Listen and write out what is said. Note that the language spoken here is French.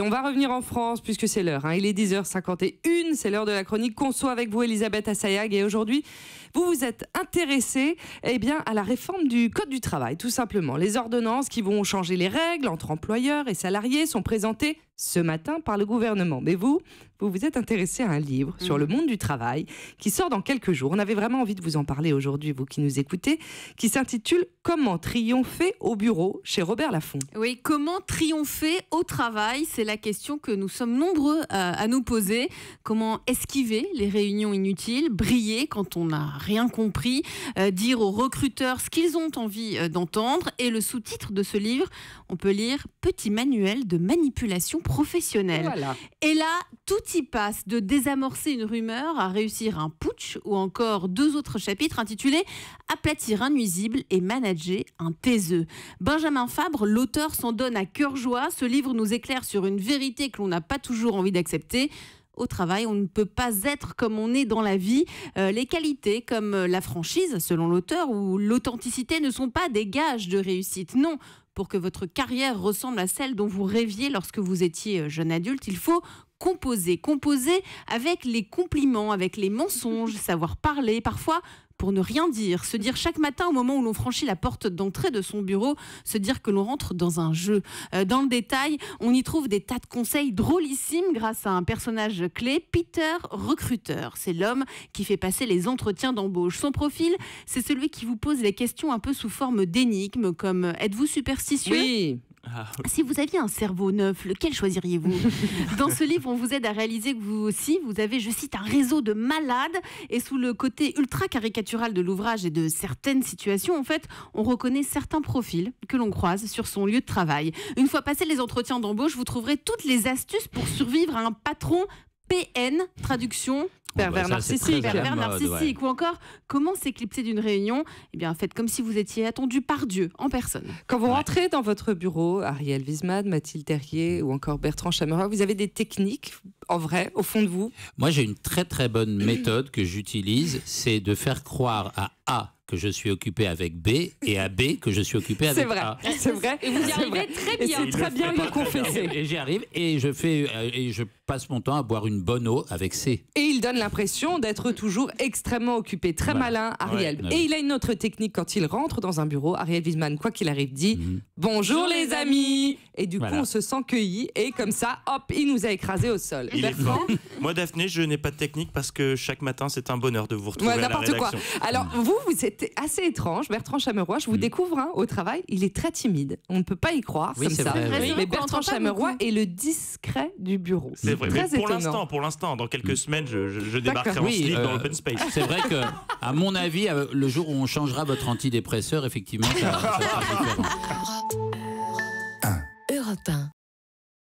On va revenir en France puisque c'est l'heure. Il est 10h51, c'est l'heure de la chronique Conso avec vous, Elisabeth Assayag. Et aujourd'hui, vous vous êtes intéressée à la réforme du Code du travail, tout simplement. Les ordonnances qui vont changer les règles entre employeurs et salariés sont présentées ce matin par le gouvernement. Mais vous vous êtes intéressé à un livre sur le monde du travail qui sort dans quelques jours. On avait vraiment envie de vous en parler aujourd'hui, vous qui nous écoutez, qui s'intitule « Comment triompher au bureau » chez Robert Laffont. Oui, comment triompher au travail? C'est la question que nous sommes nombreux à nous poser. Comment esquiver les réunions inutiles, briller quand on n'a rien compris, dire aux recruteurs ce qu'ils ont envie d'entendre. Et le sous-titre de ce livre, on peut lire « Petit manuel de manipulation professionnelle ». Voilà. Et là, tout y passe, de désamorcer une rumeur à réussir un putsch, ou encore 2 autres chapitres intitulés « Aplatir un nuisible et manager un taiseux ». Benjamin Fabre, l'auteur, s'en donne à cœur joie. Ce livre nous éclaire sur une vérité que l'on n'a pas toujours envie d'accepter. Au travail, on ne peut pas être comme on est dans la vie. Les qualités comme la franchise, selon l'auteur, ou l'authenticité ne sont pas des gages de réussite. Non, pour que votre carrière ressemble à celle dont vous rêviez lorsque vous étiez jeune adulte, il faut composer avec les compliments, avec les mensonges, savoir parler, parfois pour ne rien dire, se dire chaque matin au moment où l'on franchit la porte d'entrée de son bureau, se dire que l'on rentre dans un jeu. Dans le détail, on y trouve des tas de conseils drôlissimes grâce à un personnage clé, Peter Recruteur. C'est l'homme qui fait passer les entretiens d'embauche. Son profil, c'est celui qui vous pose les questions un peu sous forme d'énigmes, comme « Êtes-vous superstitieux ?» Oui. Si vous aviez un cerveau neuf, lequel choisiriez-vous? Dans ce livre, on vous aide à réaliser que vous aussi, vous avez, je cite, un réseau de malades. Et sous le côté ultra caricatural de l'ouvrage et de certaines situations, en fait, on reconnaît certains profils que l'on croise sur son lieu de travail. Une fois passés les entretiens d'embauche, vous trouverez toutes les astuces pour survivre à un patron PN, traduction... pervers narcissique, ou encore comment s'éclipser d'une réunion. Eh bien, faites comme si vous étiez attendu par Dieu en personne. Quand vous rentrez dans votre bureau, Ariel Wiesmann, Mathilde Terrier ou encore Bertrand Chameroy, vous avez des techniques en vrai au fond de vous? Moi, j'ai une très très bonne méthode que j'utilise, c'est de faire croire à A que je suis occupé avec B et à B que je suis occupé avec A. C'est vrai. Et vous y arrivez très bien. Et c'est très bien de le confesser. Et j'y arrive et je passe mon temps à boire une bonne eau avec C. Et il donne l'impression d'être toujours extrêmement occupé. Très malin, Ariel. Ouais. Et il a une autre technique quand il rentre dans un bureau. Ariel Wiesmann, quoi qu'il arrive, dit bonjour les amis. Et du coup, on se sent cueilli. Et comme ça, hop, il nous a écrasés au sol. Il est fort. Moi, Daphné, je n'ai pas de technique parce que chaque matin, c'est un bonheur de vous retrouver à la rédaction. N'importe quoi. Alors, vous êtes assez étrange. Bertrand Chameroy, je vous découvre au travail. Il est très timide. On ne peut pas y croire comme ça. Vrai. Mais Bertrand Chameroy est le discret du bureau. C'est vrai. Très Mais étonnant. pour l'instant, dans quelques semaines, je débarquerai en slip dans l'open space. C'est vrai que, à mon avis, le jour où on changera votre antidépresseur, effectivement, ça sera différent.